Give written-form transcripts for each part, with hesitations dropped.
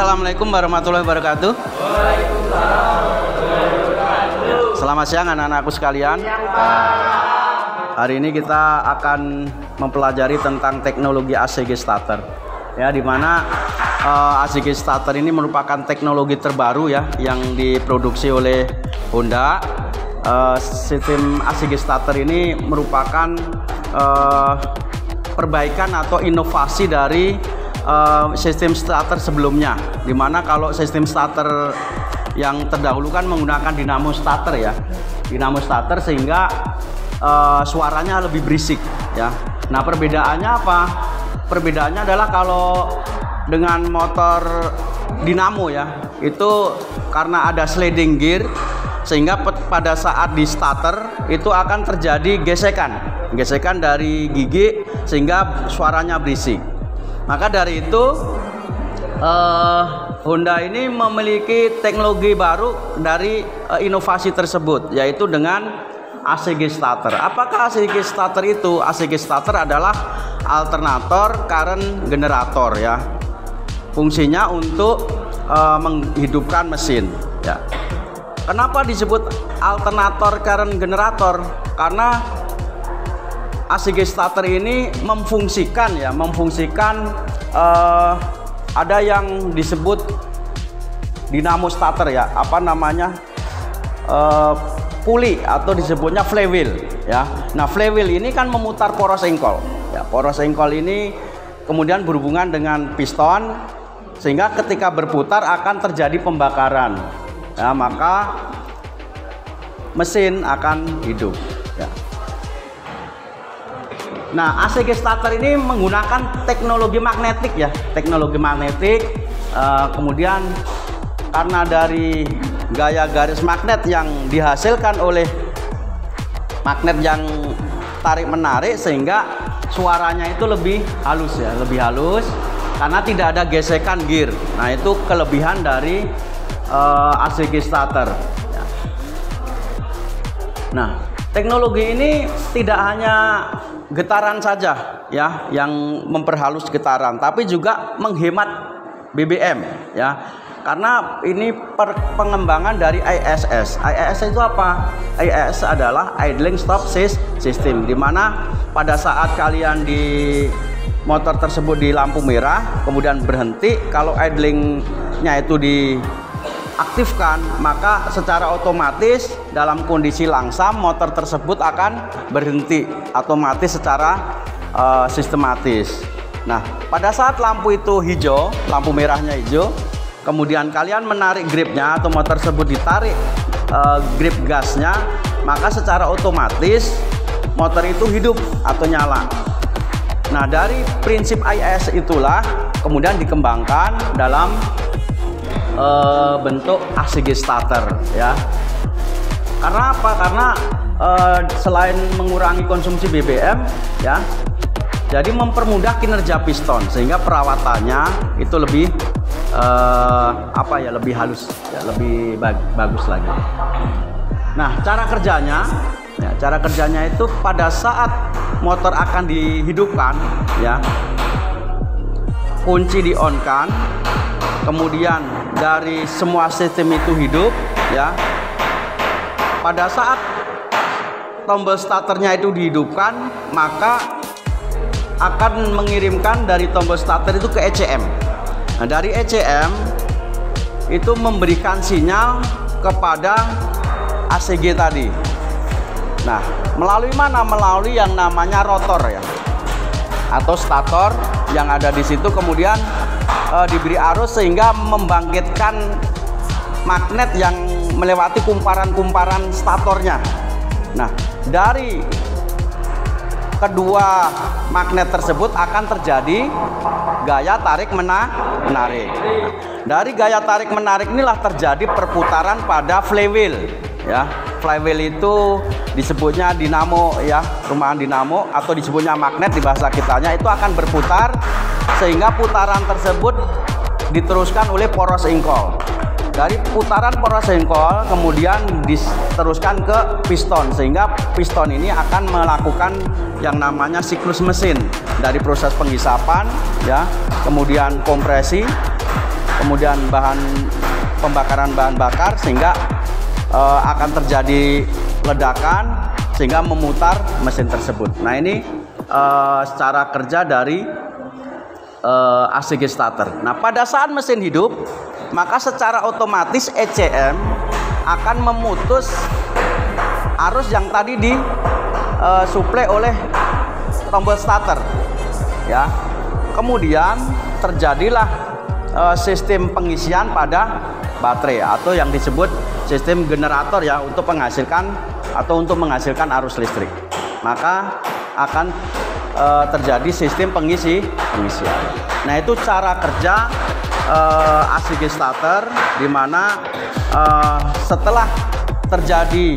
Assalamualaikum warahmatullahi wabarakatuh. Selamat siang anak-anakku sekalian. Hari ini kita akan mempelajari tentang teknologi ACG starter. Ya, di mana ACG starter ini merupakan teknologi terbaru ya yang diproduksi oleh Honda. Sistem ACG starter ini merupakan perbaikan atau inovasi dari sistem starter sebelumnya, dimana kalau sistem starter yang terdahulu kan menggunakan dinamo starter ya, dinamo starter sehingga suaranya lebih berisik ya. Nah, perbedaannya apa? Perbedaannya adalah kalau dengan motor dinamo ya, itu karena ada sliding gear sehingga pada saat di starter itu akan terjadi gesekan dari gigi sehingga suaranya berisik. Maka dari itu Honda ini memiliki teknologi baru dari inovasi tersebut, yaitu dengan ACG starter. Apakah ACG starter itu? ACG starter adalah alternator current generator ya. Fungsinya untuk menghidupkan mesin ya. Kenapa disebut alternator current generator? Karena ACG starter ini memfungsikan ada yang disebut dinamo starter ya, apa namanya, puli atau disebutnya flywheel ya. Nah, flywheel ini kan memutar poros engkol ya. Poros engkol ini kemudian berhubungan dengan piston sehingga ketika berputar akan terjadi pembakaran ya, maka mesin akan hidup ya. Nah, ACG starter ini menggunakan teknologi magnetik ya, teknologi magnetik. Kemudian karena dari gaya garis magnet yang dihasilkan oleh magnet yang tarik menarik sehingga suaranya itu lebih halus ya, lebih halus karena tidak ada gesekan gear. Nah, itu kelebihan dari ACG starter ya. Nah, teknologi ini tidak hanya getaran saja ya yang memperhalus getaran, tapi juga menghemat BBM ya. Karena ini pengembangan dari ISS. ISS itu apa? ISS adalah idling stop system, di mana pada saat kalian di motor tersebut di lampu merah kemudian berhenti, kalau idlingnya itu diaktifkan, maka secara otomatis dalam kondisi langsam motor tersebut akan berhenti otomatis secara sistematis. Nah, pada saat lampu itu hijau, lampu merahnya hijau, kemudian kalian menarik gripnya atau motor tersebut ditarik grip gasnya, maka secara otomatis motor itu hidup atau nyala. Nah, dari prinsip IIS itulah kemudian dikembangkan dalam bentuk ACG starter ya. Karena apa? Karena selain mengurangi konsumsi BBM ya, jadi mempermudah kinerja piston sehingga perawatannya itu lebih lebih halus ya, lebih bagus lagi. Nah, cara kerjanya itu pada saat motor akan dihidupkan ya, kunci di on kan, kemudian dari semua sistem itu hidup ya. Pada saat tombol starternya itu dihidupkan, maka akan mengirimkan dari tombol starter itu ke ECM. Nah, dari ECM itu memberikan sinyal kepada ACG tadi. Nah, melalui mana? Melalui yang namanya rotor ya, atau stator yang ada di situ, kemudian diberi arus sehingga membangkitkan magnet yang melewati kumparan-kumparan statornya. Nah, dari kedua magnet tersebut akan terjadi gaya tarik menarik. Dari gaya tarik menarik inilah terjadi perputaran pada flywheel ya. Flywheel itu disebutnya dinamo ya, rumahan dinamo atau disebutnya magnet di bahasa kitanya, itu akan berputar sehingga putaran tersebut diteruskan oleh poros engkol. Dari putaran poros engkol kemudian diteruskan ke piston sehingga piston ini akan melakukan yang namanya siklus mesin dari proses penghisapan ya, kemudian kompresi kemudian pembakaran bahan bakar, sehingga akan terjadi ledakan sehingga memutar mesin tersebut. Nah, ini secara kerja dari ACG starter. Nah, pada saat mesin hidup, maka secara otomatis ECM akan memutus arus yang tadi disuplai oleh tombol starter, ya. Kemudian terjadilah sistem pengisian pada baterai atau yang disebut sistem generator, ya, untuk menghasilkan arus listrik. Maka akan terjadi sistem pengisian. Nah, itu cara kerja ACG starter, di mana setelah terjadi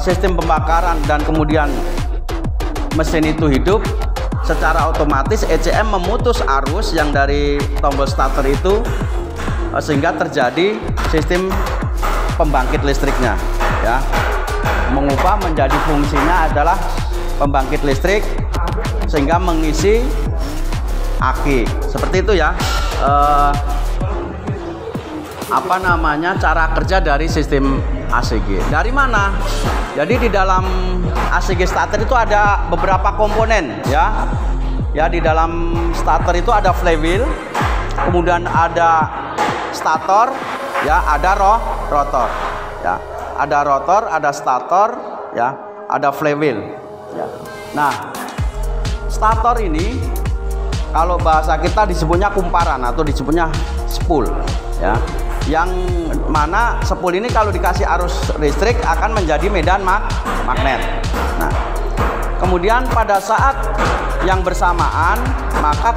sistem pembakaran dan kemudian mesin itu hidup, secara otomatis ECM memutus arus yang dari tombol starter itu, sehingga terjadi sistem pembangkit listriknya, ya, mengubah menjadi fungsinya adalah pembangkit listrik sehingga mengisi aki. Seperti itu, ya, cara kerja dari sistem ACG. Dari mana? Jadi di dalam ACG starter itu ada beberapa komponen, ya. Ya, di dalam starter itu ada flywheel, kemudian ada stator, ya, ada rotor, ya. Ada rotor, ada stator, ya, ada flywheel, ya. Nah, stator ini kalau bahasa kita disebutnya kumparan atau disebutnya spool, ya. Yang mana spool ini kalau dikasih arus listrik akan menjadi medan magnet. Nah, kemudian pada saat yang bersamaan maka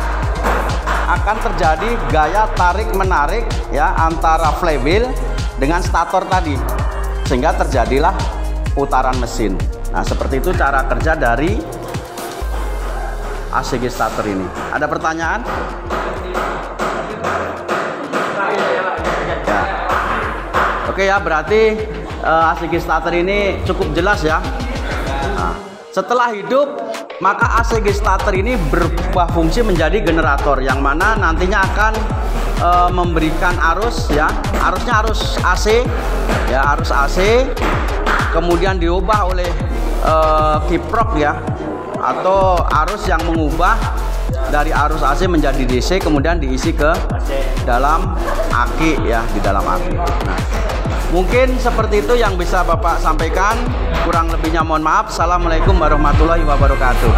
akan terjadi gaya tarik menarik, ya, antara flywheel dengan stator tadi, sehingga terjadilah putaran mesin. Nah, seperti itu cara kerja dari ACG starter ini. Ada pertanyaan? Ya. Oke, ya, berarti ACG starter ini cukup jelas, ya. Nah, setelah hidup, maka ACG starter ini berubah fungsi menjadi generator, yang mana nantinya akan memberikan arus, ya, arusnya arus AC, ya, arus AC, kemudian diubah oleh kiprok, ya, atau arus yang mengubah dari arus AC menjadi DC, kemudian diisi ke dalam aki, ya, di dalam aki. Nah, mungkin seperti itu yang bisa Bapak sampaikan. Kurang lebihnya mohon maaf. Assalamualaikum warahmatullahi wabarakatuh.